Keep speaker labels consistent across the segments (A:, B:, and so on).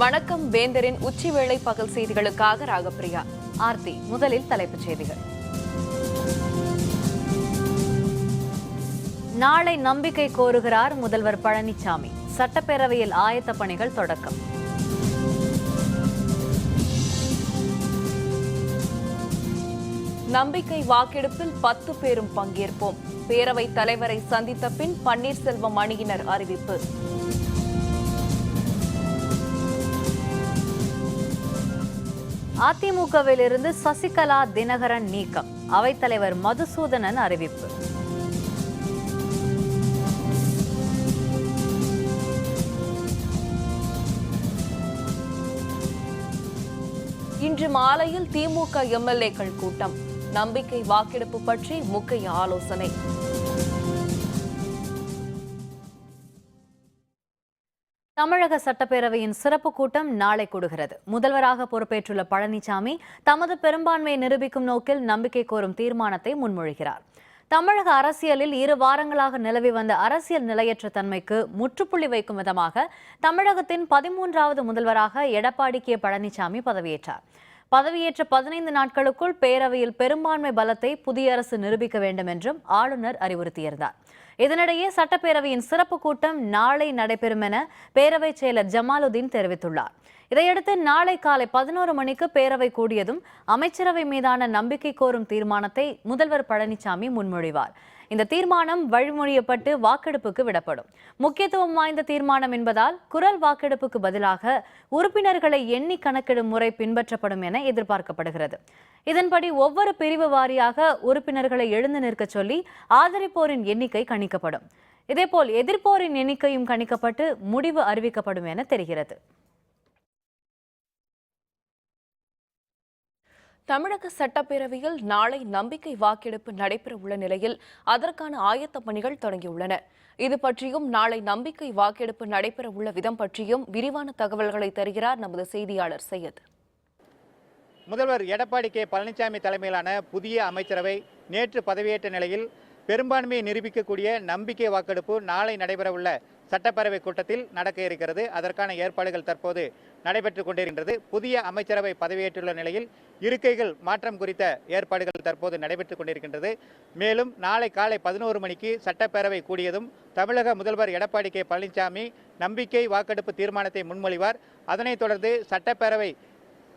A: வணக்கம். வேந்தரின் உச்சிவேளை பகல் செய்திகளுக்காக ராகப்பிரியா. ஆர்த்தி. முதலில் தலைப்புச் செய்திகள். நாளை நம்பிக்கை கோருகிறார் முதல்வர் பழனிசாமி. சட்டப்பேரவையில் ஆயத்த பணிகள் தொடக்கம். நம்பிக்கை வாக்கெடுப்பில் 10 பேரும் பங்கேற்போம். பேரவைத் தலைவரை சந்தித்த பின் பன்னீர்செல்வம் அணியினர் அறிவிப்பு. அதிமுகவில் இருந்து சசிகலா தினகரன் நீக்கம். அவைத்தலைவர் மதுசூதனன் அறிவிப்பு. இன்று மாலையில் திமுக எம்எல்ஏக்கள் கூட்டம். நம்பிக்கை வாக்கெடுப்பு பற்றி முக்கிய ஆலோசனை. தமிழக சட்டப்பேரவையின் சிறப்பு கூட்டம் நாளை கூடுகிறது. முதல்வராக பொறுப்பேற்றுள்ள பழனிசாமி தமது பெரும்பான்மையை நிரூபிக்கும் நோக்கில் நம்பிக்கை கோரும் தீர்மானத்தை முன்மொழிகிறார். தமிழக அரசியலில் 2 வாரங்களாக நிலவி வந்த அரசியல் நிலையற்ற தன்மைக்கு முற்றுப்புள்ளி வைக்கும் விதமாக தமிழகத்தின் 13வது முதல்வராக எடப்பாடி கே பழனிசாமி பதவியேற்றார். பதவியேற்ற 15 நாட்களுக்குள் பேரவையில் பெரும்பான்மை பலத்தை புதிய அரசு நிரூபிக்க வேண்டும் என்றும் ஆளுநர் அறிவுறுத்தியிருந்தார். இதனிடையே சட்டப்பேரவையின் சிறப்பு கூட்டம் நாளை நடைபெறும் என பேரவைச் செயலர் ஜமாலுதீன் தெரிவித்துள்ளார். இதையடுத்து நாளை காலை 11 மணிக்கு பேரவை கூடியதும் அமைச்சரவை மீதான நம்பிக்கை கோரும் தீர்மானத்தை முதல்வர் பழனிசாமி முன்மொழிவார். இந்த தீர்மானம் வழிமொழியப்பட்டு வாக்கெடுப்புக்கு விடப்படும். முக்கியத்துவம் வாய்ந்த தீர்மானம் என்பதால் குரல் வாக்கெடுப்புக்கு பதிலாக உறுப்பினர்களை எண்ணி கணக்கிடும் முறை பின்பற்றப்படும் என எதிர்பார்க்கப்படுகிறது. இதன்படி ஒவ்வொரு பிரிவு வாரியாக உறுப்பினர்களை எழுந்து நிற்க சொல்லி ஆதரிப்போரின் எண்ணிக்கை கணிக்கப்படும். இதேபோல் எதிர்ப்போரின் எண்ணிக்கையும் கணிக்கப்பட்டு முடிவு அறிவிக்கப்படும் என தெரிகிறது. தமிழக சட்டப்பேரவையில் நாளை நம்பிக்கை வாக்கெடுப்பு நடைபெறவுள்ள நிலையில் அதற்கான ஆயத்த பணிகள் தொடங்கியுள்ளன. இது பற்றியும் நாளை நம்பிக்கை வாக்கெடுப்பு நடைபெறவுள்ள விதம் பற்றியும் விரிவான தகவல்களை தருகிறார் நமது செய்தியாளர் சையத்.
B: முதல்வர் எடப்பாடி கே பழனிசாமி தலைமையிலான புதிய அமைச்சரவை நேற்று பதவியேற்ற நிலையில் பெரும்பான்மையை நிரூபிக்கக்கூடிய நம்பிக்கை வாக்கெடுப்பு நாளை நடைபெறவுள்ள சட்டப்பேரவை கூட்டத்தில் நடக்க இருக்கிறது. அதற்கான ஏற்பாடுகள் தற்போது நடைபெற்றுக் கொண்டிருக்கின்றது. புதிய அமைச்சரவை பதவியேற்றுள்ள நிலையில் இருக்கைகள் மாற்றம் குறித்த ஏற்பாடுகள் தற்போது நடைபெற்றுக் கொண்டிருக்கின்றது. மேலும் நாளை காலை 11 மணிக்கு சட்டப்பேரவை கூடியதும் தமிழக முதல்வர் எடப்பாடி கே பழனிசாமி நம்பிக்கை வாக்கெடுப்பு தீர்மானத்தை முன்மொழிவார். அதனைத் தொடர்ந்து சட்டப்பேரவை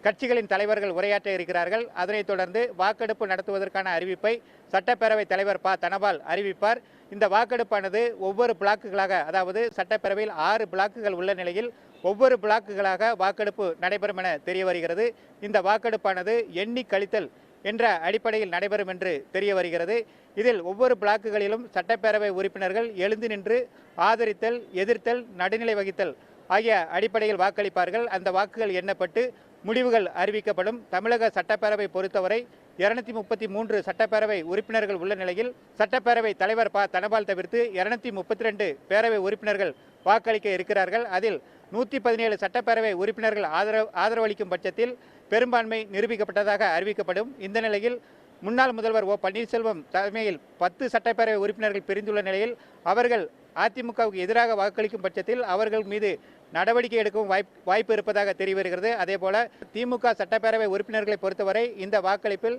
B: கட்சிகளின் தலைவர்கள் உரையாற்ற இருக்கிறார்கள். அதனைத் தொடர்ந்து வாக்கெடுப்பு நடத்துவதற்கான அறிவிப்பை சட்டப்பேரவை தலைவர் ப. தனபால் அறிவிப்பார். இந்த வாக்கெடுப்பானது ஒவ்வொரு பிளாக்குகளாக, அதாவது சட்டப்பேரவையில் 6 பிளாக்குகள் உள்ள நிலையில் ஒவ்வொரு பிளாக்குகளாக வாக்கெடுப்பு நடைபெறும் என தெரிய வருகிறது. இந்த வாக்கெடுப்பானது எண்ணி கழித்தல் என்ற அடிப்படையில் நடைபெறும் என்று தெரிய வருகிறது. இதில் ஒவ்வொரு பிளாக்குகளிலும் சட்டப்பேரவை உறுப்பினர்கள் எழுந்து நின்று ஆதரித்தல், எதிர்த்தல், நடுநிலை வகித்தல் ஆகிய அடிப்படையில் வாக்களிப்பார்கள். அந்த வாக்குகள் எண்ணப்பட்டு முடிவுகள் அறிவிக்கப்படும். தமிழக சட்டப்பேரவை பொறுத்தவரை 233 சட்டப்பேரவை உறுப்பினர்கள் உள்ள நிலையில் சட்டப்பேரவை தலைவர் ப. தனபால் தவிர்த்து 232 பேரவை உறுப்பினர்கள் வாக்களிக்க இருக்கிறார்கள். அதில் 117 சட்டப்பேரவை உறுப்பினர்கள் ஆதரவளிக்கும் பட்சத்தில் பெரும்பான்மை நிரூபிக்கப்பட்டதாக அறிவிக்கப்படும். இந்த நிலையில் முன்னாள் முதல்வர் ஓ. பன்னீர்செல்வம் தலைமையில் 10 சட்டப்பேரவை உறுப்பினர்கள் பிரிந்துள்ள நிலையில் அவர்கள் அதிமுகவுக்கு எதிராக வாக்களிக்கும் பட்சத்தில் அவர்கள் மீது நடவடிக்கை எடுக்கவும் வாய்ப்பு இருப்பதாக தெரிய வருகிறது. அதேபோல திமுக சட்டப்பேரவை உறுப்பினர்களை பொறுத்தவரை இந்த வாக்களிப்பில்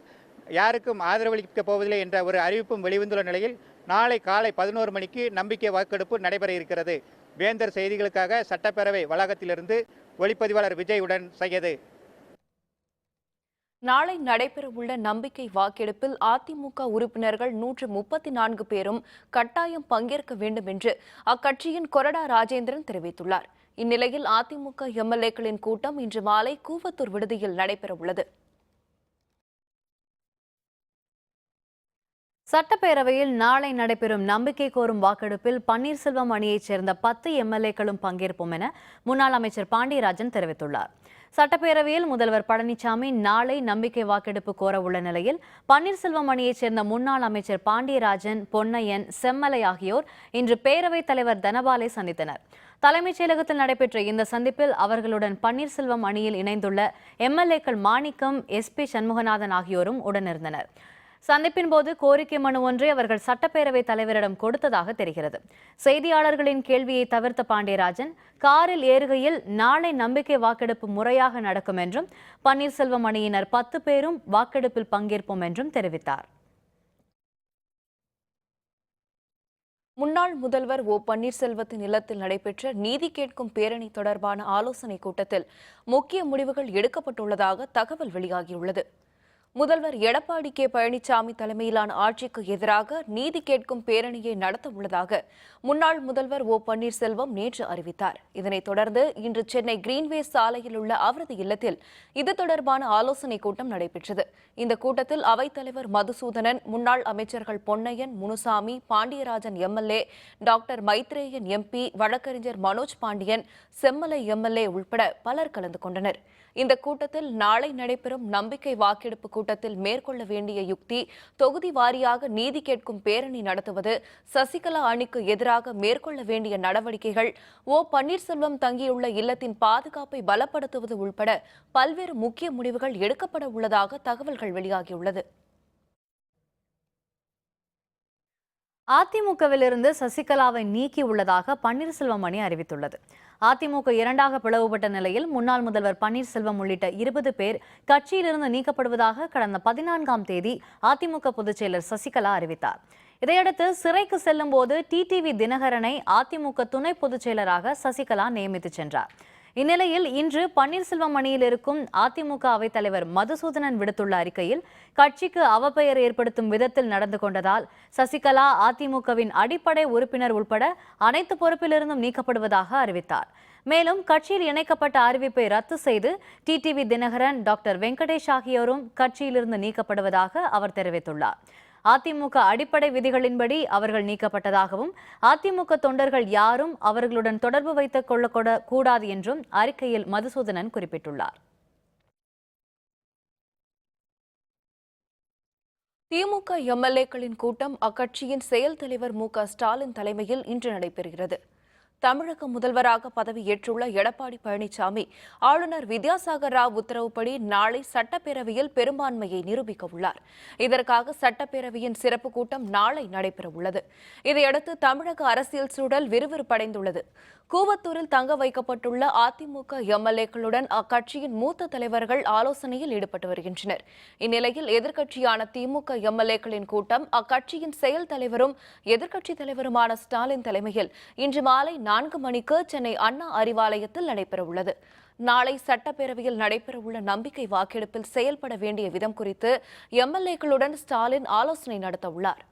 B: யாருக்கும் ஆதரவளிக்கப் போவதில்லை என்ற ஒரு அறிவிப்பும் வெளிவந்துள்ள நிலையில் நாளை காலை 11 மணிக்கு நம்பிக்கை வாக்கெடுப்பு நடைபெற இருக்கிறது. வேந்தர் செய்திகளுக்காக சட்டப்பேரவை வளாகத்திலிருந்து ஒளிப்பதிவாளர் விஜயுடன் சையது.
A: நாளை நடைபெறவுள்ள நம்பிக்கை வாக்கெடுப்பில் அதிமுக உறுப்பினர்கள் 134 பேரும் கட்டாயம் பங்கேற்க வேண்டும் என்று அக்கட்சியின் கொறடா ராஜேந்திரன் தெரிவித்துள்ளார். இந்நிலையில் அதிமுக எம்எல்ஏக்களின் கூட்டம் இன்று மாலை கூவத்தூர் விடுதியில் நடைபெறவுள்ளது. சட்டப்பேரவையில் நாளை நடைபெறும் நம்பிக்கை கோரும் வாக்கெடுப்பில் பன்னீர்செல்வம் அணியைச் சேர்ந்த 10 எம்எல்ஏக்களும் பங்கேற்போம் என முன்னாள் அமைச்சர் பாண்டியராஜன் தெரிவித்துள்ளார். சட்டப்பேரவையில் முதல்வர் பழனிசாமி நாளை நம்பிக்கை வாக்கெடுப்பு கோர உள்ள நிலையில் பன்னீர்செல்வம் அணியைச் சேர்ந்த முன்னாள் அமைச்சர் பாண்டியராஜன், பொன்னையன், செம்மலை ஆகியோர் இன்று பேரவைத் தலைவர் தனபாலை சந்தித்தனர். தலைமைச் செயலகத்தில் நடைபெற்ற இந்த சந்திப்பில் அவர்களுடன் பன்னீர்செல்வம் அணியில் இணைந்துள்ள எம்எல்ஏக்கள் மாணிக்கம், SP சண்முகநாதன் ஆகியோரும் உடனிருந்தனர். சந்திப்பின் போது கோரிக்கை மனு ஒன்றை அவர்கள் சட்டப்பேரவைத் தலைவரிடம் கொடுத்ததாக தெரிகிறது. செய்தியாளர்களின் கேள்வியை தவிர்த்த பாண்டியராஜன் காரில் ஏறுகையில் நாளை நம்பிக்கை வாக்கெடுப்பு முறையாக நடக்கும் என்றும் பன்னீர்செல்வம் அணியினர் 10 பேரும் வாக்கெடுப்பில் பங்கேற்போம் என்றும் தெரிவித்தார்.
C: முன்னாள் முதல்வர் ஓ பன்னீர்செல்வத்தின் இல்லத்தில் நடைபெற்ற நீதி கேட்கும் பேரணி தொடர்பான ஆலோசனைக் கூட்டத்தில் முக்கிய முடிவுகள் எடுக்கப்பட்டுள்ளதாக தகவல் வெளியாகியுள்ளது. முதல்வர் எடப்பாடி கே பழனிசாமி தலைமையிலான ஆட்சிக்கு எதிராக நீதி கேட்கும் பேரணியை நடத்த உள்ளதாக முன்னாள் முதல்வர் ஓ பன்னீர்செல்வம் நேற்று அறிவித்தார். இதனைத் தொடர்ந்து இன்று சென்னை கிரீன்வேஸ் சாலையில் உள்ள அவரது இல்லத்தில் இது தொடர்பான ஆலோசனைக் கூட்டம் நடைபெற்றது. இந்த கூட்டத்தில் அவைத்தலைவர் மதுசூதனன், முன்னாள் அமைச்சர்கள் Ponnaiyan, Munusamy, Pandiarajan MLA, doctor Maitreyan MP, வழக்கறிஞர் மனோஜ் பாண்டியன், செம்மலை எம்எல்ஏ உள்பட பலர் கலந்து கொண்டனர். இந்த கூட்டத்தில் நாளை நடைபெறும் நம்பிக்கை வாக்கெடுப்பு கூட்டத்தில் மேற்கொள்ள வேண்டிய யுக்தி, தொகுதி வாரியாக நீதி கேட்கும் பேரணி நடத்துவது, சசிகலா அணிக்கு எதிராக மேற்கொள்ள வேண்டிய நடவடிக்கைகள், ஓ பன்னீர்செல்வம் தங்கியுள்ள இல்லத்தின் பாதுகாப்பை பலப்படுத்துவது உள்பட பல்வேறு முக்கிய முடிவுகள் எடுக்கப்பட உள்ளதாக தகவல்கள் வெளியாகியுள்ளது.
A: அதிமுகவிலிருந்து சசிகலாவை நீக்கியுள்ளதாக பன்னீர்செல்வம் அணி அறிவித்துள்ளது. அதிமுக இரண்டாக பிளவுபட்ட நிலையில் முன்னாள் முதல்வர் பன்னீர்செல்வம் உள்ளிட்ட 20 பேர் கட்சியிலிருந்து நீக்கப்படுவதாக கடந்த 14ஆம் தேதி அதிமுக பொதுச்செயலர் சசிகலா அறிவித்தார். இதையடுத்து சிறைக்கு செல்லும் போது டிடிவி தினகரனை அதிமுக துணை பொதுச்செயலராக சசிகலா நியமித்து சென்றார். இந்நிலையில் இன்று பன்னீர்செல்வம் அணியில் இருக்கும் அதிமுக அவைத்தலைவர் மதுசூதனன் விடுத்துள்ள அறிக்கையில் கட்சிக்கு அவப்பெயர் ஏற்படுத்தும் விதத்தில் நடந்து கொண்டதால் சசிகலா அதிமுகவின் அடிப்படை உறுப்பினர் உட்பட அனைத்து பொறுப்பிலிருந்தும் நீக்கப்படுவதாக அறிவித்தார். மேலும் கட்சியில் இணைக்கப்பட்ட அறிவிப்பை ரத்து செய்து டிடிவி தினகரன், டாக்டர் வெங்கடேஷ் ஆகியோரும் கட்சியிலிருந்து நீக்கப்படுவதாக அவர் தெரிவித்துள்ளார். அதிமுக அடிப்படை விதிகளின்படி அவர்கள் நீக்கப்பட்டதாகவும் அதிமுக தொண்டர்கள் யாரும் அவர்களுடன் தொடர்பு வைத்துக் கொள்ளக்கூடாது என்றும் அறிக்கையில் மதுசூதனன் குறிப்பிட்டுள்ளார்.
C: திமுக எம்எல்ஏக்களின் கூட்டம் அக்கட்சியின் செயல் தலைவர் மு.க. ஸ்டாலின் தலைமையில் இன்று நடைபெறுகிறது. தமிழக முதல்வராக பதவியேற்றுள்ள எடப்பாடி பழனிசாமி ஆளுநர் வித்யாசாகர் ராவ் உத்தரவுப்படி நாளை சட்டப்பேரவையில் பெரும்பான்மையை நிரூபிக்க உள்ளார். இதற்காக சட்டப்பேரவையின் சிறப்பு கூட்டம் நாளை நடைபெறவுள்ளது. இதையடுத்து தமிழக அரசியல் சூழல் விறுவிறுப்படைந்துள்ளது. கூவத்தூரில் தங்க வைக்கப்பட்டுள்ள அதிமுக எம்எல்ஏக்களுடன் அக்கட்சியின் மூத்த தலைவர்கள் ஆலோசனையில் ஈடுபட்டு வருகின்றனர். இந்நிலையில் எதிர்க்கட்சியான திமுக எம்எல்ஏக்களின் கூட்டம் அக்கட்சியின் செயல் தலைவரும் எதிர்க்கட்சித் தலைவருமான ஸ்டாலின் தலைமையில் இன்று மாலை 4 மணிக்கு சென்னை அண்ணா அறிவாலயத்தில் நடைபெறவுள்ளது. நாளை சட்டப்பேரவையில் நடைபெறவுள்ள நம்பிக்கை வாக்கெடுப்பில் செயல்பட வேண்டிய விதம் குறித்து எம்எல்ஏக்களுடன் ஸ்டாலின் ஆலோசனை நடத்தவுள்ளார்.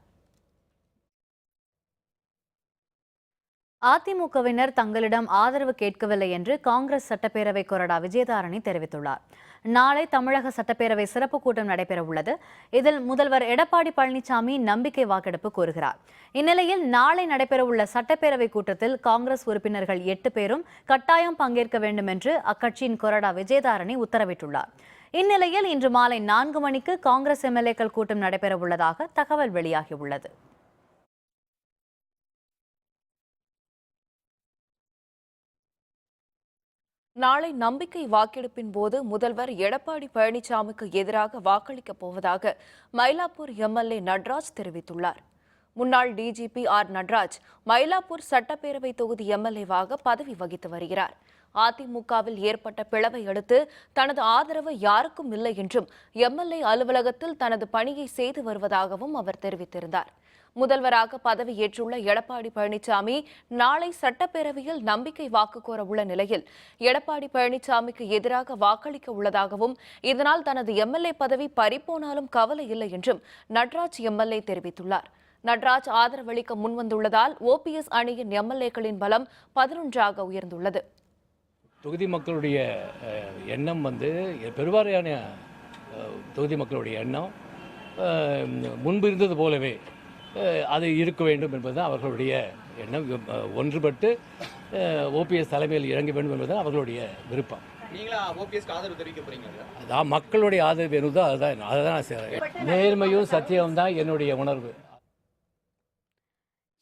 A: அதிமுகவினர் தங்களிடம் ஆதரவு கேட்கவில்லை என்று காங்கிரஸ் சட்டப்பேரவை கொறடா விஜயதாரணி தெரிவித்துள்ளார். நாளை தமிழக சட்டப்பேரவை சிறப்பு கூட்டம் நடைபெறவுள்ளது. இதில் முதல்வர் எடப்பாடி பழனிசாமி நம்பிக்கை வாக்கெடுப்பு கோருகிறார். இந்நிலையில் நாளை நடைபெறவுள்ள சட்டப்பேரவை கூட்டத்தில் காங்கிரஸ் உறுப்பினர்கள் 8 பேரும் கட்டாயம் பங்கேற்க வேண்டும் என்று அக்கட்சியின் கொறடா விஜயதாரணி உத்தரவிட்டுள்ளார். இந்நிலையில் இன்று மாலை 4 மணிக்கு காங்கிரஸ் எம்எல்ஏக்கள் கூட்டம் நடைபெறவுள்ளதாக தகவல் வெளியாகியுள்ளது.
C: நாளை நம்பிக்கை வாக்கெடுப்பின் போது முதல்வர் எடப்பாடி பழனிசாமிக்கு எதிராக வாக்களிக்கப் போவதாக மயிலாப்பூர் எம்எல்ஏ நட்ராஜ் தெரிவித்துள்ளார். முன்னாள் டிஜிபி ஆர் நட்ராஜ் மயிலாப்பூர் சட்டப்பேரவை தொகுதி எம்எல்ஏவாக பதவி வகித்து வருகிறார். அதிமுகவில் ஏற்பட்ட பிளவை அடுத்து தனது ஆதரவு யாருக்கும் இல்லை என்றும் எம்எல்ஏ அலுவலகத்தில் தனது பணியை செய்து வருவதாகவும் அவர் தெரிவித்திருந்தார். முதல்வராக பதவியேற்றுள்ள எடப்பாடி பழனிசாமி நாளை சட்டப்பேரவையில் நம்பிக்கை வாக்கு கோர உள்ள நிலையில் எடப்பாடி பழனிசாமிக்கு எதிராக வாக்களிக்க உள்ளதாகவும் இதனால் தனது எம்எல்ஏ பதவி பறிபோனாலும் கவலை இல்லை என்றும் நட்ராஜ் எம்எல்ஏ தெரிவித்துள்ளார். நட்ராஜ் ஆதரவளிக்க முன்வந்துள்ளதால் ஓபிஎஸ் அணியின் எம்எல்ஏக்களின் பலம் 11ஆக உயர்ந்துள்ளது.
D: தொகுதி மக்களுடைய எண்ணம் பெருவாரியான தொகுதி மக்களுடைய எண்ணம் முன்பு இருந்தது போலவே அது இருக்க வேண்டும் என்பதுதான் அவர்களுடைய எண்ணம். ஒன்றுபட்டு ஓபிஎஸ் தலைமையில் இறங்க வேண்டும் என்பதுதான் அவர்களுடைய விருப்பம். அதான் மக்களுடைய ஆதரவு வேணுதோ அதுதான் நேர்மையும் சத்தியமும் தான் என்னுடைய உணர்வு.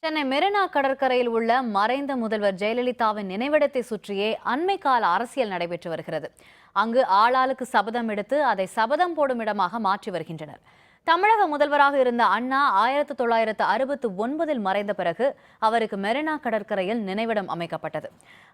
A: சென்னை மெரினா கடற்கரையில் உள்ள மறைந்த முதல்வர் ஜெயலலிதாவின் நினைவிடத்தை சுற்றியே அண்மை கால அரசியல் நடைபெற்று வருகிறது. அங்கு ஆளாளுக்கு சபதம் எடுத்து அதை சபதம் போடும் இடமாக மாற்றி வருகின்றனர். தமிழக முதல்வராக இருந்த அண்ணா 1969 மறைந்த பிறகு அவருக்கு மெரினா கடற்கரையில் நினைவிடம் அமைக்கப்பட்டது.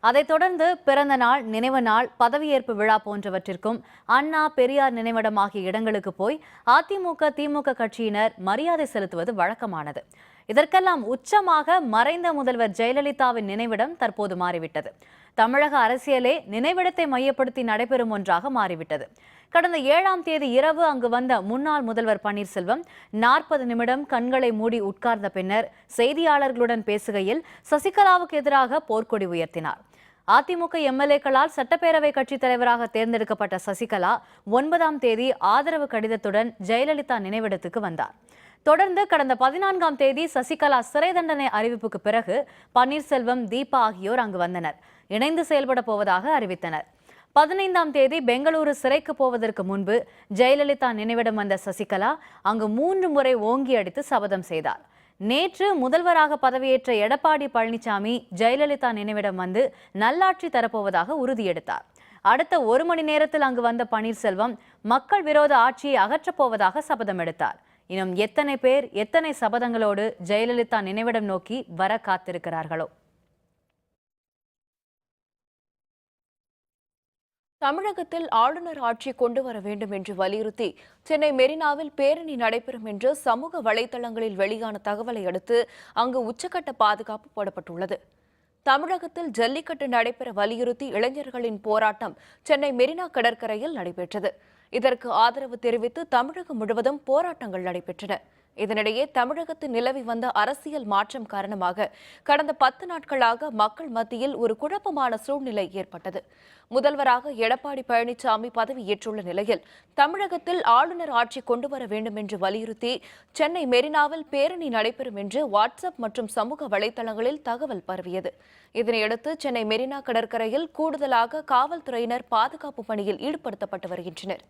A: அதைத் தொடர்ந்து பிறந்த நாள், நினைவு நாள், பதவியேற்பு விழா போன்றவற்றிற்கும் அண்ணா, பெரியார் நினைவிடம் ஆகிய இடங்களுக்கு போய் அதிமுக, திமுக கட்சியினர் மரியாதை செலுத்துவது வழக்கமானது. இதற்கெல்லாம் உச்சமாக மறைந்த முதல்வர் ஜெயலலிதாவின் நினைவிடம் தற்போது மாறிவிட்டது. தமிழக அரசியலே நினைவிடத்தை மையப்படுத்தி நடைபெறும் ஒன்றாக மாறிவிட்டது. கடந்த 7ஆம் தேதி இரவு அங்கு வந்த முன்னாள் முதல்வர் பன்னீர்செல்வம் 40 நிமிடம் கண்களை மூடி உட்கார்ந்த பின்னர் செய்தியாளர்களுடன் பேசுகையில் சசிகலாவுக்கு எதிராக போர்க்கொடி உயர்த்தினார். அதிமுக எம்எல்ஏக்களால் சட்டப்பேரவை கட்சித் தலைவராக தேர்ந்தெடுக்கப்பட்ட சசிகலா 9ஆம் தேதி ஆதரவு கடிதத்துடன் ஜெயலலிதா நினைவிடத்துக்கு வந்தார். தொடர்ந்து கடந்த 14ஆம் தேதி சசிகலா சிறை தண்டனை அறிவிப்புக்கு பிறகு பன்னீர்செல்வம், தீபா ஆகியோர் அங்கு வந்தனர். இணைந்து செயல்பட போவதாக அறிவித்தனர். 15ஆம் தேதி பெங்களூரு சிறைக்கு போவதற்கு முன்பு ஜெயலலிதா நினைவிடம் வந்த சசிகலா அங்கு 3 முறை ஓங்கி அடித்து சபதம் செய்தார். நேற்று முதல்வராக பதவியேற்ற எடப்பாடி பழனிசாமி ஜெயலலிதா நினைவிடம் வந்து நல்லாட்சி தரப்போவதாக உறுதியெடுத்தார். அடுத்த 1 மணி நேரத்தில் அங்கு வந்த பன்னீர்செல்வம் மக்கள் விரோத ஆட்சியை அகற்றப் போவதாக சபதம் எடுத்தார். இன்னும் எத்தனை பேர் எத்தனை சபதங்களோடு ஜெயலலிதா நினைவிடம் நோக்கி வர காத்திருக்கிறார்களோ.
C: தமிழகத்தில் ஆளுநர் ஆட்சி கொண்டு வர வேண்டும் என்று வலியுறுத்தி சென்னை மெரினாவில் பேரணி நடைபெறும் என்று சமூக வலைதளங்களில் வெளியான தகவலை அடுத்து அங்கு உச்சக்கட்ட பாதுகாப்பு போடப்பட்டுள்ளது. தமிழகத்தில் ஜல்லிக்கட்டு நடைபெற வலியுறுத்தி இளைஞர்களின் போராட்டம் சென்னை மெரினா கடற்கரையில் நடைபெற்றது. இதற்கு ஆதரவு தெரிவித்து தமிழகம் முழுவதும் போராட்டங்கள் நடைபெற்றன. இதனிடையே தமிழகத்தில் நிலவி வந்த அரசியல் மாற்றம் காரணமாக கடந்த 10 நாட்களாக மக்கள் மத்தியில் ஒரு குழப்பமான சூழ்நிலை ஏற்பட்டது. முதல்வராக எடப்பாடி பழனிசாமி பதவியேற்றுள்ள நிலையில் தமிழகத்தில் ஆளுநர் ஆட்சி கொண்டு வர வேண்டும் என்று வலியுறுத்தி சென்னை மெரினாவில் பேரணி நடைபெறும் என்று வாட்ஸ்அப் மற்றும் சமூக வலைதளங்களில் தகவல் பரவியது. இதனையடுத்து சென்னை மெரினா கடற்கரையில் கூடுதலாக காவல்துறையினர் பாதுகாப்பு பணியில் ஈடுபடுத்தப்பட்டு வருகின்றனர்.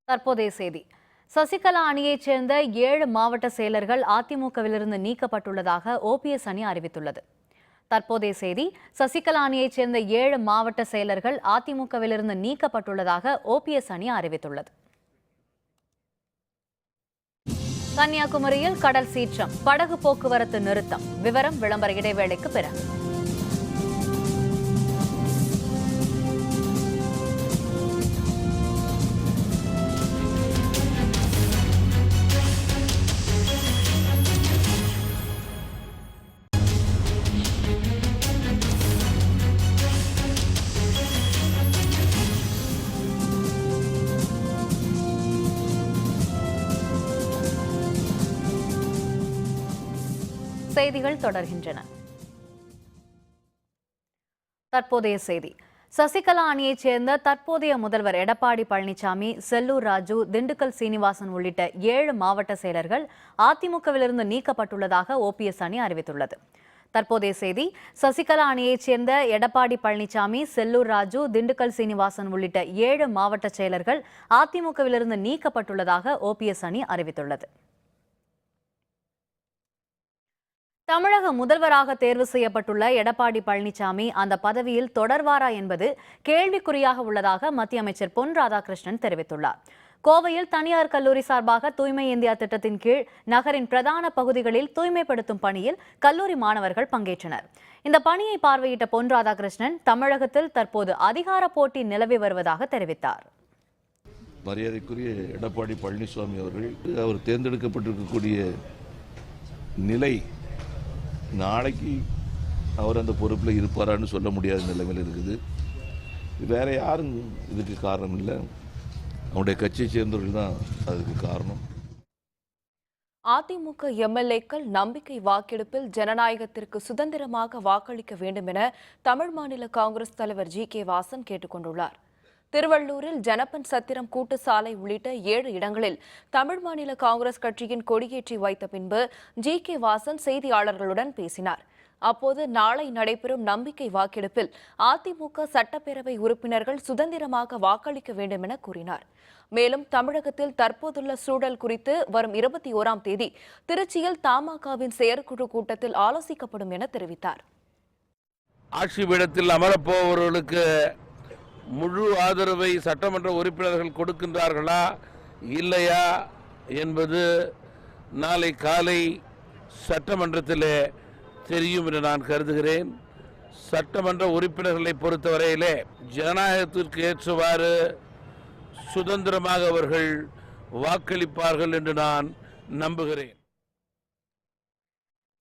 A: தற்போதைய செய்தி. சசிகலா அணியைச் சேர்ந்த 7 மாவட்ட செயலர்கள் அதிமுகவிலிருந்து நீக்கப்பட்டுள்ளதாக ஓபிஎஸ் அணி அறிவித்துள்ளது. தற்போதைய செய்தி. சசிகலா அணியைச் சேர்ந்த 7 மாவட்ட செயலர்கள் அதிமுகவிலிருந்து நீக்கப்பட்டுள்ளதாக ஓபிஎஸ் அணி அறிவித்துள்ளது. கன்னியாகுமரியில் கடல் சீற்றம், படகு போக்குவரத்து நிறுத்தம். விவரம் விளம்பர இடைவேளைக்கு பிறகு. செய்திகள் தொடர்கின்றன. தற்போதைய செய்தி. சசிகலா அணியைச் சேர்ந்த தற்போதைய முதல்வர் எடப்பாடி பழனிசாமி, செல்லூர் ராஜு, திண்டுக்கல் சீனிவாசன் உள்ளிட்ட 7 மாவட்ட செயலர்கள் அதிமுகவிலிருந்து நீக்கப்பட்டுள்ளதாக ஓபிஎஸ் அணி அறிவித்துள்ளது. தற்போதைய செய்தி. சசிகலா அணியைச் சேர்ந்த எடப்பாடி பழனிசாமி, செல்லூர் ராஜு, திண்டுக்கல் சீனிவாசன் உள்ளிட்ட 7 மாவட்ட செயலர்கள் அதிமுகவிலிருந்து நீக்கப்பட்டுள்ளதாக ஓபிஎஸ் அணி அறிவித்துள்ளது. தமிழக முதல்வராக தேர்வு செய்யப்பட்டுள்ள எடப்பாடி பழனிசாமி அந்த பதவியில் தொடர்வாரா என்பது கேள்விக்குறியாக உள்ளதாக மத்திய அமைச்சர் பொன் ராதாகிருஷ்ணன் தெரிவித்துள்ளார். கோவையில் தனியார் கல்லூரி சார்பாக தூய்மை இந்தியா திட்டத்தின் கீழ் நகரின் பிரதான பகுதிகளில் தூய்மைப்படுத்தும் பணியில் கல்லூரி மாணவர்கள் பங்கேற்றனர். இந்த பணியை பார்வையிட்ட பொன் ராதாகிருஷ்ணன் தமிழகத்தில் தற்போது அதிகார போட்டி நிலவி வருவதாக தெரிவித்தார்.
E: மரியாதைக்குரிய எடப்பாடி பழனிசாமி அவர்கள் அவர் தேர்ந்தெடுக்கப்பட்டிருக்கக்கூடிய நிலை நாளைக்கு அவர் அந்த பொறுப்பில் இருப்பாரான்னு சொல்ல முடியாத நிலைமையில் இருக்குது. வேற யாரும் இதுக்கு காரணம் இல்லை, அவருடைய கட்சியை சேர்ந்தவர்கள் தான் அதுக்கு காரணம்.
C: அதிமுக எம்எல்ஏக்கள் நம்பிக்கை வாக்கெடுப்பில் ஜனநாயகத்திற்கு சுதந்திரமாக வாக்களிக்க வேண்டும் என தமிழ் மாநில காங்கிரஸ் தலைவர் ஜி.கே. வாசன் கேட்டுக் கொண்டுள்ளார். திருவள்ளூரில் ஜனபன் சத்திரம் கூட்டு சாலை உள்ளிட்ட 7 இடங்களில் தமிழ் மாநில காங்கிரஸ் கட்சியின் கொடியேற்றி வைத்த பின்பு ஜி.கே. வாசன் செய்தியாளர்களுடன் பேசினார். அப்போது நாளை நடைபெறும் நம்பிக்கை வாக்கெடுப்பில் அதிமுக சட்டப்பேரவை உறுப்பினர்கள் சுதந்திரமாக வாக்களிக்க வேண்டும் என கூறினார். மேலும் தமிழகத்தில் தற்போதுள்ள சூழல் குறித்து வரும் 21ஆம் தேதி திருச்சியில் தமாகவின் செயற்குழு கூட்டத்தில் ஆலோசிக்கப்படும் என தெரிவித்தார்.
F: ஆட்சி பீடத்தில் அமரப்போவர்களுக்கு முழு ஆதரவை சட்டமன்ற உறுப்பினர்கள் கொடுக்கின்றார்களா இல்லையா என்பது நாளை காலை சட்டமன்றத்திலே தெரியும் என்று நான் கருதுகிறேன். சட்டமன்ற உறுப்பினர்களை பொறுத்தவரையிலே ஜனநாயகத்திற்கு ஏற்றவாறு சுதந்திரமாக அவர்கள் வாக்களிப்பார்கள் என்று நான் நம்புகிறேன்.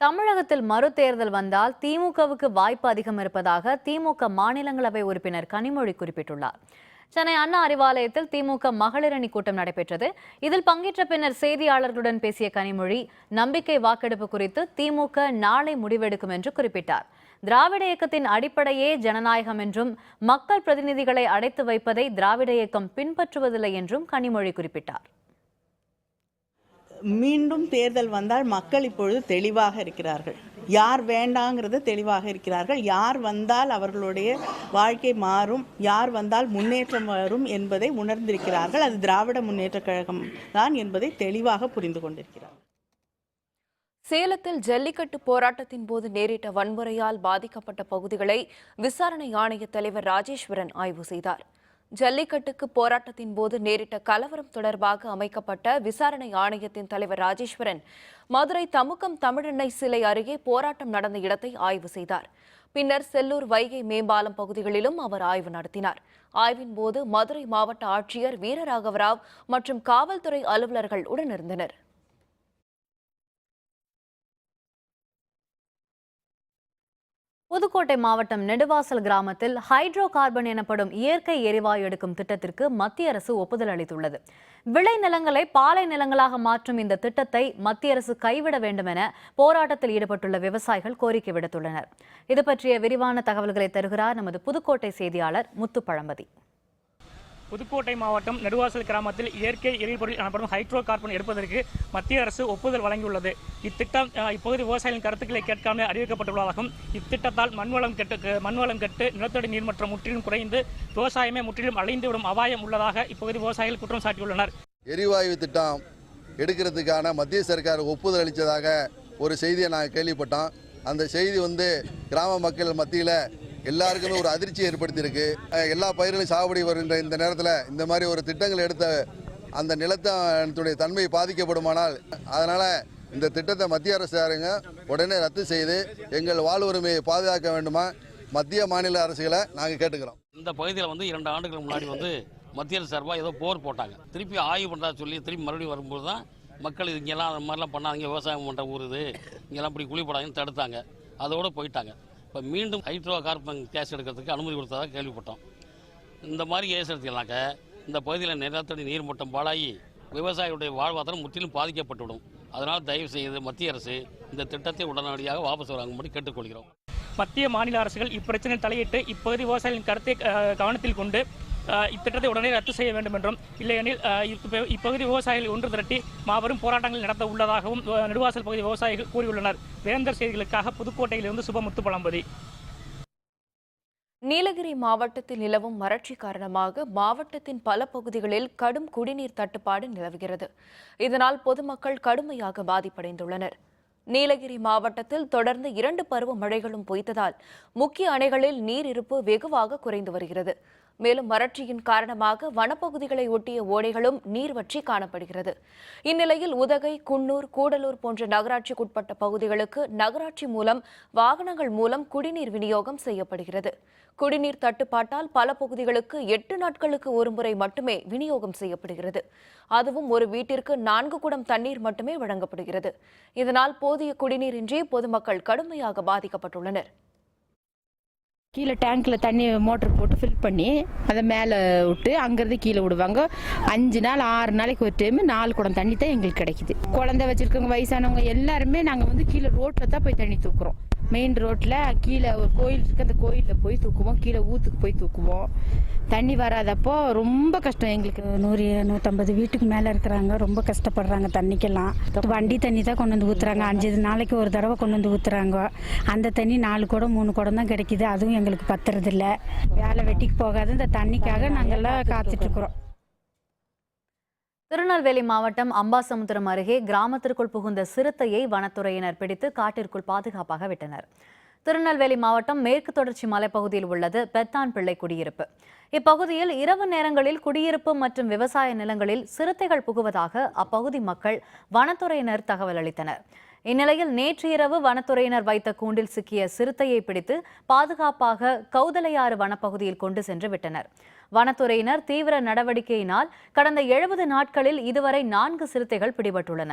A: தமிழகத்தில் மறுதேர்தல் வந்தால் திமுகவுக்கு வாய்ப்பு அதிகம் இருப்பதாக திமுக மாநிலங்களவை உறுப்பினர் கனிமொழி குறிப்பிட்டுள்ளார். சென்னை அண்ணா அறிவாலயத்தில் திமுக மகளிர் அணி கூட்டம் நடைபெற்றது. இதில் பங்கேற்ற பின்னர் செய்தியாளர்களுடன் பேசிய கனிமொழி நம்பிக்கை வாக்கெடுப்பு குறித்து திமுக நாளை முடிவெடுக்கும் என்று குறிப்பிட்டார். திராவிட இயக்கத்தின் அடிப்படையே ஜனநாயகம் என்றும் மக்கள் பிரதிநிதிகளை அடைத்து வைப்பதை திராவிட இயக்கம் பின்பற்றுவதில்லை என்றும் கனிமொழி குறிப்பிட்டார்.
G: மீண்டும் தேர்தல் வந்தால் மக்கள் இப்பொழுது தெளிவாக இருக்கிறார்கள். யார் வேண்டாங்கிறது தெளிவாக இருக்கிறார்கள். யார் வந்தால் அவர்களுடைய வாழ்க்கை மாறும், யார் வந்தால் முன்னேற்றம் வரும் என்பதை உணர்ந்திருக்கிறார்கள். அது திராவிட முன்னேற்றக் கழகம் தான் என்பதை தெளிவாக புரிந்து கொண்டிருக்கிறார்கள்.
C: சேலத்தில் ஜல்லிக்கட்டு போராட்டத்தின் போது நேரிட்ட வன்முறையால் பாதிக்கப்பட்ட பகுதிகளை விசாரணை ஆணைய தலைவர் ராஜேஸ்வரன் ஆய்வு செய்தார். ஜல்லிக்கட்டுக்கு போராட்டத்தின் போது நேரிட்ட கலவரம் தொடர்பாக அமைக்கப்பட்ட விசாரணை ஆணையத்தின் தலைவர் ராஜேஸ்வரன் மதுரை தமுக்கம் தமிழெண்ணை சிலை அருகே போராட்டம் நடந்த இடத்தை ஆய்வு செய்தார். பின்னர் செல்லூர் வைகை மேம்பாலம் பகுதிகளிலும் அவர் ஆய்வு நடத்தினார். ஆய்வின் போது மதுரை மாவட்ட ஆட்சியர் வீரராகவராவ் மற்றும் காவல்துறை அலுவலர்கள் உடனிருந்தனர்.
A: புதுக்கோட்டை மாவட்டம் நெடுவாசல் கிராமத்தில் ஹைட்ரோ கார்பன் எனப்படும் இயற்கை எரிவாயு எடுக்கும் திட்டத்திற்கு மத்திய அரசு ஒப்புதல் அளித்துள்ளது. விளை நிலங்களை பாலை நிலங்களாக மாற்றும் இந்த திட்டத்தை மத்திய அரசு கைவிட வேண்டும் என போராட்டத்தில் ஈடுபட்டுள்ள விவசாயிகள் கோரிக்கை விடுத்துள்ளனர். இது பற்றிய விரிவான தகவல்களை தருகிறார் நமது புதுக்கோட்டை செய்தியாளர் முத்துப்பழம்பதி.
H: புதுக்கோட்டை மாவட்டம் நெடுவாசல் கிராமத்தில் இயற்கை எரிபொருள் எனப்படும் ஹைட்ரோ கார்பன் எடுப்பதற்கு மத்திய அரசு ஒப்புதல் வழங்கியுள்ளது. இத்திட்டம் இப்பகுதி விவசாயிகளின் கருத்துக்களை கேட்காமல் அறிவிக்கப்பட்டுள்ளதாகவும் இத்திட்டத்தால் மண்வளம் கெட்டு நிலத்தடி நீர்மட்டம் முற்றிலும் குறைந்து விவசாயமே முற்றிலும் அழிந்துவிடும் அபாயம் உள்ளதாக இப்பகுதி விவசாயிகள் குற்றம் சாட்டியுள்ளனர்.
I: எரிவாயு திட்டம் எடுக்கிறதுக்கான மத்திய சர்க்கார் ஒப்புதல் அளித்ததாக ஒரு செய்தியை நாங்கள் கேள்விப்பட்டோம். அந்த செய்தி கிராம மக்கள் மத்தியில் எல்லாருக்குமே ஒரு அதிர்ச்சி ஏற்படுத்தியிருக்கு. எல்லா பயிர்களும் சாகுபடி வருகின்ற இந்த நேரத்தில் இந்த மாதிரி ஒரு திட்டங்கள் எடுத்த அந்த நிலத்தினுடைய தன்மை பாதிக்கப்படுமானால் அதனால் இந்த திட்டத்தை மத்திய அரசாருங்க உடனே ரத்து செய்து எங்கள் வாழ்வுரிமையை பாதுகாக்க வேண்டுமா மத்திய மாநில அரசுகளை நாங்கள் கேட்டுக்கிறோம்.
J: இந்த பகுதியில் 2 ஆண்டுகளுக்கு முன்னாடி மத்திய அரசு சார்பாக ஏதோ போர் போட்டாங்க. திருப்பி ஆய்வு பண்ணுறா சொல்லி திருப்பி மறுபடியும் வரும்போது தான் மக்கள் இங்கெல்லாம் அந்த மாதிரிலாம் பண்ணாதீங்க, விவசாயம் பண்ணுற ஊர் இது, இங்கெல்லாம் இப்படி குழி போடாங்கன்னு தடுத்தாங்க. அதோடு போயிட்டாங்க. இப்போ மீண்டும் ஹைட்ரோ கார்பன் கேஸ் எடுக்கிறதுக்கு அனுமதி கொடுத்ததாக கேள்விப்பட்டோம். இந்த மாதிரி கேஸ் எடுத்தீங்கன்னாக்க இந்த பகுதியில் நிலத்தடி நீர்மட்டம் பாழாகி விவசாயிகளுடைய வாழ்வாதாரம் முற்றிலும் பாதிக்கப்பட்டுவிடும். அதனால் தயவு செய்து மத்திய அரசு இந்த திட்டத்தை உடனடியாக வாபஸ் வாங்கும்படி கேட்டுக்கொள்கிறோம்.
H: மத்திய மாநில அரசுகள் இப்பிரச்சனையில் தலையிட்டு இப்பகுதி விவசாயிகளின் கருத்தை கவனத்தில் கொண்டு இத்திட்டத்தை உடனே ரத்து செய்ய வேண்டும் என்றும், இல்லையெனில் இப்பகுதி விவசாயிகள் ஒன்று திரட்டி மாபெரும் போராட்டங்கள் நடத்த உள்ளதாகவும் நெடுவாசல் பகுதி விவசாயிகள் கூறியுள்ளனர். வேந்தர் செய்திகளுக்காக புதுக்கோட்டையிலிருந்து சுபமுத்து பழம்பதி.
C: நீலகிரி மாவட்டத்தில் நிலவும் வறட்சி காரணமாக மாவட்டத்தின் பல பகுதிகளில் கடும் குடிநீர் தட்டுப்பாடு நிலவுகிறது. இதனால் பொதுமக்கள் கடுமையாக பாதிப்படைந்துள்ளனர். நீலகிரி மாவட்டத்தில் தொடர்ந்து 2 பருவ மழைகளும் பொய்த்ததால் முக்கிய அணைகளில் நீர் இருப்பு வெகுவாக குறைந்து வருகிறது. மேலும் வறட்சியின் காரணமாக வனப்பகுதிகளை ஒட்டிய ஓடைகளும் நீர் வற்றி காணப்படுகிறது. இந்நிலையில் உதகை, குன்னூர், கூடலூர் போன்ற நகராட்சிக்குட்பட்ட பகுதிகளுக்கு நகராட்சி மூலம் வாகனங்கள் மூலம் குடிநீர் விநியோகம் செய்யப்படுகிறது. குடிநீர் தட்டுப்பாட்டால் பல பகுதிகளுக்கு 8 நாட்களுக்கு ஒருமுறை மட்டுமே விநியோகம் செய்யப்படுகிறது. அதுவும் ஒரு வீட்டிற்கு 4 குடம் தண்ணீர் மட்டுமே வழங்கப்படுகிறது. இதனால் போதிய குடிநீரின்றி பொதுமக்கள் கடுமையாக பாதிக்கப்பட்டுள்ளனர்.
K: கீழே டேங்க்கில் தண்ணி மோட்டர் போட்டு ஃபில் பண்ணி அதை மேலே விட்டு அங்கேருந்து கீழே விடுவாங்க. 5 நாள் 6 நாளைக்கு ஒரு டைம் 4 குடம் தண்ணி தான் எங்களுக்கு கிடைக்குது. குழந்தை வச்சுருக்கவங்க, வயசானவங்க எல்லாருமே நாங்கள் கீழே ரோட்டில் தான் போய் தண்ணி தூக்குறோம். மெயின் ரோட்டில் கீழே ஒரு கோயில் இருக்குது, அந்த கோயிலில் போய் தூக்குவோம். கீழே ஊற்றுக்கு போய் தூக்குவோம். தண்ணி வராதப்போ ரொம்ப கஷ்டம் எங்களுக்கு.
L: 100-150 வீட்டுக்கு மேலே இருக்கிறாங்க, ரொம்ப கஷ்டப்படுறாங்க தண்ணிக்கெல்லாம். வண்டி தண்ணி தான் கொண்டு வந்து ஊற்றுறாங்க. 5 நாளைக்கு ஒரு தடவை கொண்டு வந்து ஊற்றுறாங்க. அந்த தண்ணி 4 குடம் 3 குடம் தான் கிடைக்குது. அதுவும் எங்களுக்கு பத்துறதில்ல. வேலை வெட்டிக்கு போகாது. இந்த தண்ணிக்காக நாங்கள்லாம் காத்துட்ருக்குறோம்.
A: திருநெல்வேலி மாவட்டம் அம்பாசமுத்திரம் அருகே கிராமத்திற்குள் புகுந்த சிறுத்தையை வனத்துறையினர் பிடித்து காட்டிற்குள் பாதுகாப்பாக விட்டனர். திருநெல்வேலி மாவட்டம் மேற்கு தொடர்ச்சி மலைப்பகுதியில் உள்ளது பெத்தான் பிள்ளை குடியிருப்பு. இப்பகுதியில் இரவு நேரங்களில் குடியிருப்பு மற்றும் விவசாய நிலங்களில் சிறுத்தைகள் புகுவதாக அப்பகுதி மக்கள் வனத்துறையினர் தகவல் அளித்தனர். இந்நிலையில் நேற்று இரவு வனத்துறையினர் வைத்த கூண்டில் சிக்கிய சிறுத்தையை பிடித்து பாதுகாப்பாக கௌதலையாறு வனப்பகுதியில் கொண்டு சென்று விட்டனர். வனத்துறையினர் தீவிர நடவடிக்கையினால் கடந்த 70 நாட்களில் இதுவரை 4 சிறுத்தைகள் பிடிபட்டுள்ளன.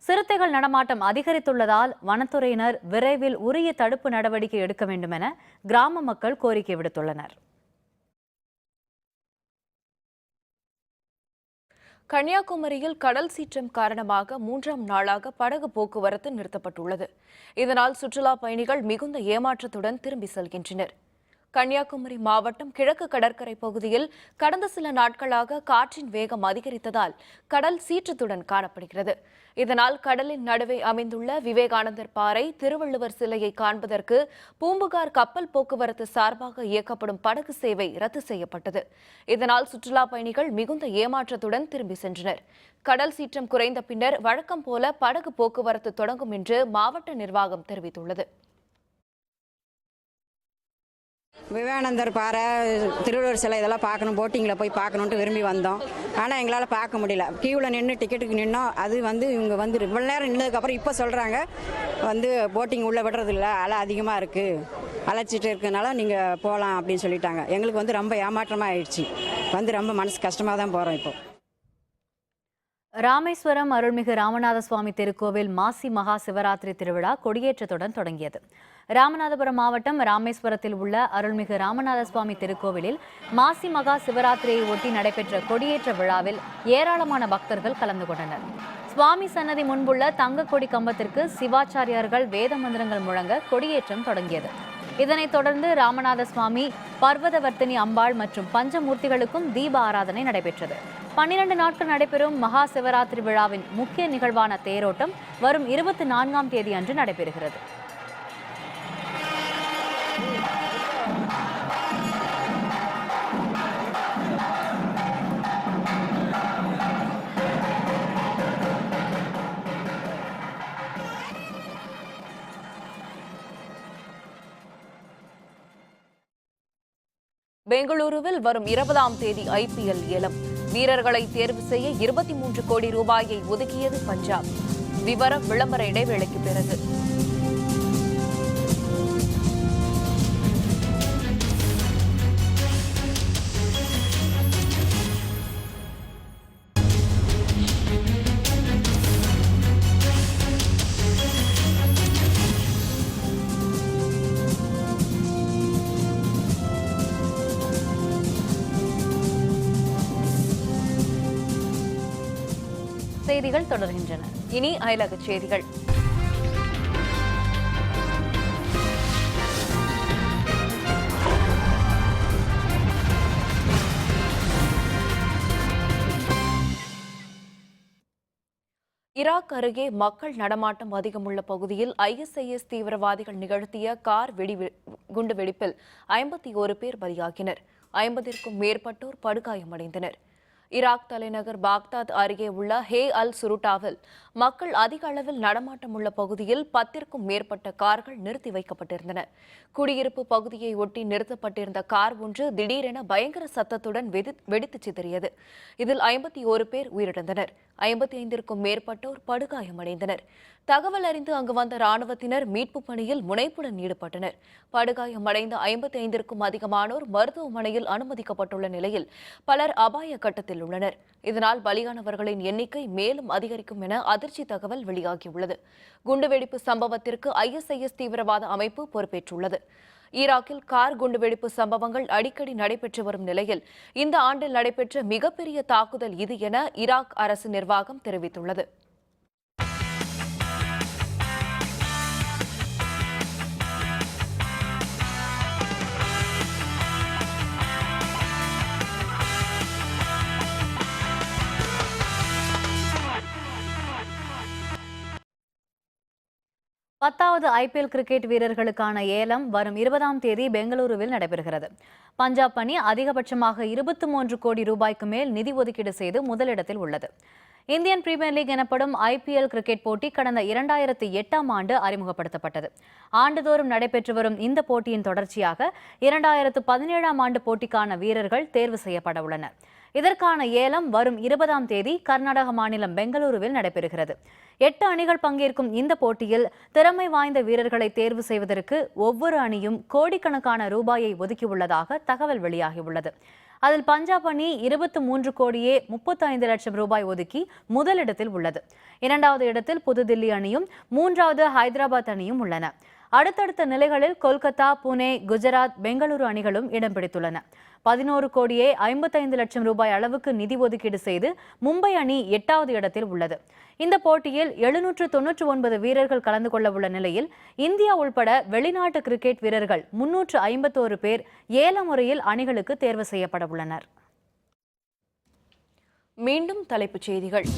A: சிறுத்தைகள் நடமாட்டம் அதிகரித்துள்ளதால் வனத்துறையினர் விரைவில் உரிய தடுப்பு நடவடிக்கை எடுக்க வேண்டும் என கிராம மக்கள் கோரிக்கை விடுத்துள்ளனர்.
C: கன்னியாகுமரியில் கடல் சீற்றம் காரணமாக 3ஆம் நாளாக படகு போக்குவரத்து நிறுத்தப்பட்டுள்ளது. இதனால் சுற்றுலா பயணிகள் மிகுந்த ஏமாற்றத்துடன் திரும்பி செல்கின்றனர். கன்னியாகுமரி மாவட்டம் கிழக்கு கடற்கரை பகுதியில் கடந்த சில நாட்களாக காற்றின் வேகம் அதிகரித்ததால் கடல் சீற்றத்துடன் காணப்படுகிறது. இதனால் கடலின் நடுவே அமைந்துள்ள விவேகானந்தர் பாறை, திருவள்ளுவர் சிலையை காண்பதற்கு பூம்புகார் கப்பல் போக்குவரத்து சார்பாக இயக்கப்படும் படகு சேவை ரத்து செய்யப்பட்டது. இதனால் சுற்றுலா பயணிகள் மிகுந்த ஏமாற்றத்துடன் திரும்பி சென்றனர். கடல் சீற்றம் குறைந்த பின்னர் வழக்கம் போல படகு போக்குவரத்து தொடங்கும் என்று மாவட்ட நிர்வாகம் தெரிவித்துள்ளது.
M: விவேகானந்தர் பாறை, திருவள்ளுவர் சிலை இதெல்லாம் பார்க்கணும், போட்டிங்கில் போய் பார்க்கணுன்ட்டு விரும்பி வந்தோம். ஆனால் எங்களால் பார்க்க முடியல. கியூவில் நின்று டிக்கெட்டுக்கு நின்னோம். அது இவங்க இவ்வளோ நேரம் நின்னதுக்கப்புறம் இப்போ சொல்கிறாங்க போட்டிங் உள்ளே விடுறதில்ல, அலை அதிகமாக இருக்குது, அழைச்சிட்டு இருக்கிறதுனால நீங்கள் போகலாம் அப்படின்னு சொல்லிட்டாங்க. எங்களுக்கு ரொம்ப ஏமாற்றமாக ஆயிடுச்சு. ரொம்ப மனசு கஷ்டமாக தான் போகிறோம். இப்போ
A: ராமேஸ்வரம் அருள்மிகு ராமநாத சுவாமி திருக்கோவில் மாசி மகா சிவராத்திரி திருவிழா கொடியேற்றத்துடன் தொடங்கியது. ராமநாதபுரம் மாவட்டம் ராமேஸ்வரத்தில் உள்ள அருள்மிகு ராமநாத சுவாமி திருக்கோவிலில் மாசி மகா சிவராத்திரியை ஒட்டி நடைபெற்ற கொடியேற்ற விழாவில் ஏராளமான பக்தர்கள் கலந்து கொண்டனர். சுவாமி சன்னதி முன்புள்ள தங்க கொடி கம்பத்திற்கு சிவாச்சாரியார்கள் வேத மந்திரங்கள் முழங்க கொடியேற்றம் தொடங்கியது. இதனைத் தொடர்ந்து ராமநாத சுவாமி, பர்வதவர்த்தினி அம்பாள் மற்றும் பஞ்சமூர்த்திகளுக்கும் தீப ஆராதனை நடைபெற்றது. 12 நாட்கள் நடைபெறும் மகா சிவராத்திரி விழாவின் முக்கிய நிகழ்வான தேரோட்டம் வரும் 24ஆம் தேதி அன்று நடைபெறுகிறது.
C: பெங்களூருவில் வரும் 20ஆம் தேதி IPL ஏலம். வீரர்களை தேர்வு செய்ய 23 கோடி ரூபாயை ஒதுக்கியது பஞ்சாப். விவரம் விளம்பர இடைவேளைக்கு பிறகு.
A: செய்திகள் தொடர்கின்றன.
C: இனி அயலக செய்திகள். ஈராக் அருகே மக்கள் நடமாட்டம் அதிகமுள்ள பகுதியில் ISIS தீவிரவாதிகள் நிகழ்த்திய கார் குண்டுவெடிப்பில் 51 பேர் பலியாகினர். 50ற்கும் மேற்பட்டோர் படுகாயமடைந்தனர். ஈராக் தலைநகர் பாக்தாத் அருகே உள்ள ஹே அல் சுருட்டாவில் மக்கள் அதிக அளவில் நடமாட்டம் உள்ள பகுதியில் 10ற்கும் மேற்பட்ட கார்கள் நிறுத்தி வைக்கப்பட்டிருந்தன. குடியிருப்பு பகுதியை ஒட்டி நிறுத்தப்பட்டிருந்த கார் ஒன்று திடீரென பயங்கர சத்தத்துடன் வெடித்து சிதறியது. இதில் 51 பேர் உயிரிழந்தனர். 55ற்கும் மேற்பட்டோர் படுகாயமடைந்தனர். தகவல் அறிந்து அங்கு வந்த ராணுவத்தினர் மீட்பு பணியில் முனைப்புடன் ஈடுபட்டனர். படுகாயமடைந்த 55ற்கும் அதிகமானோர் மருத்துவமனையில் அனுமதிக்கப்பட்டுள்ள நிலையில் பலர் அபாய கட்டத்தில் உள்ளனர். இதனால் பலியானவர்களின் எண்ணிக்கை மேலும் அதிகரிக்கும் என அதிர்ச்சி தகவல் வெளியாகியுள்ளது. குண்டுவெடிப்பு சம்பவத்திற்கு ISIS தீவிரவாத அமைப்பு பொறுப்பேற்றுள்ளது. ஈராக்கில் கார் குண்டுவெடிப்பு சம்பவங்கள் அடிக்கடி நடைபெற்று வரும் நிலையில் இந்த ஆண்டில் நடைபெற்ற மிகப்பெரிய தாக்குதல் இது என ஈராக் அரசு நிர்வாகம் தெரிவித்துள்ளது.
A: பத்தாவது IPL கிரிக்கெட் வீரர்களுக்கான ஏலம் வரும் 20ஆம் தேதி பெங்களூருவில் நடைபெறுகிறது. பஞ்சாப் அணி அதிகபட்சமாக 23 கோடி ரூபாய்க்கு மேல் நிதி ஒதுக்கீடு செய்து முதலிடத்தில் உள்ளது. இந்தியன் பிரீமியர் லீக் எனப்படும் IPL கிரிக்கெட் போட்டி கடந்த 2008ஆம் ஆண்டு அறிமுகப்படுத்தப்பட்டது. ஆண்டுதோறும் நடைபெற்று வரும் இந்த போட்டியின் தொடர்ச்சியாக 2017ஆம் ஆண்டு போட்டிக்கான வீரர்கள் தேர்வு செய்யப்பட உள்ளனர். இதற்கான ஏலம் வரும் 20ஆம் தேதி கர்நாடக மாநிலம் பெங்களூருவில் நடைபெறுகிறது. 8 அணிகள் பங்கேற்கும் இந்த போட்டியில் திறமை வாய்ந்த வீரர்களை தேர்வு செய்வதற்கு ஒவ்வொரு அணியும் கோடிக்கணக்கான ரூபாயை ஒதுக்கியுள்ளதாக தகவல் வெளியாகியுள்ளது. அதில் பஞ்சாப் அணி 23 கோடியே 35 லட்சம் ரூபாய் ஒதுக்கி முதலிடத்தில் உள்ளது. 2வது இடத்தில் புதுதில்லி அணியும் 3வது ஹைதராபாத் அணியும் உள்ளன. அடுத்தடுத்த நிலைகளில் கொல்கத்தா, புனே, குஜராத், பெங்களூரு அணிகளும் இடம் பிடித்துள்ளன. 11 கோடியே 55 லட்சம் ரூபாய் அளவுக்கு நிதி ஒதுக்கீடு செய்து மும்பை அணி 8வது இடத்தில் உள்ளது. இந்த போட்டியில் 799 வீரர்கள் கலந்து கொள்ள உள்ள நிலையில் இந்தியா உள்பட வெளிநாட்டு கிரிக்கெட் வீரர்கள் 351 பேர் ஏல முறையில் அணிகளுக்கு தேர்வு செய்யப்பட உள்ளனர்.
C: மீண்டும் தலைப்புச் செய்திகள்.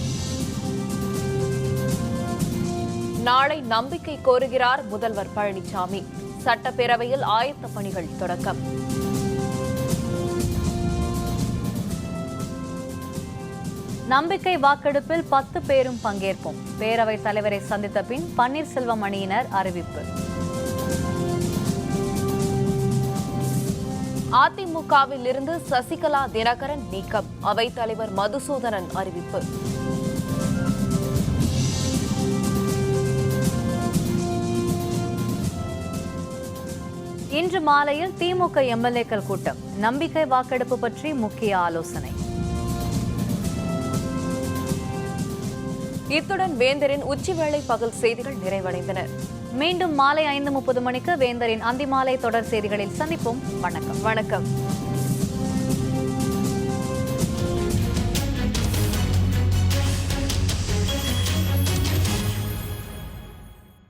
C: நாளை நம்பிக்கை கோருகிறார் முதல்வர் பழனிசாமி. சட்டப்பேரவையில் ஆயத்த பணிகள் தொடக்கம்.
A: நம்பிக்கை வாக்கெடுப்பில் 10 பேரும் பங்கேற்போம். பேரவைத் தலைவரை சந்தித்த பின் பன்னீர்செல்வம் அணியினர் அறிவிப்பு.
C: அதிமுகவில் இருந்து சசிகலா தினகரன் நீக்கம். அவைத் தலைவர் மதுசூதனன் அறிவிப்பு.
A: இன்று மாலையில் திமுக எம்எல்ஏக்கள் கூட்டம். நம்பிக்கை வாக்கெடுப்பு பற்றி முக்கிய ஆலோசனை.
C: இத்துடன் வேந்தரின் உச்சிவேளை பகல் செய்திகள் நிறைவடைந்தன.
A: மீண்டும் மாலை 5:30 மணிக்கு வேந்தரின் அந்திமாலை தொடர் செய்திகளில் சந்திப்போம். வணக்கம்.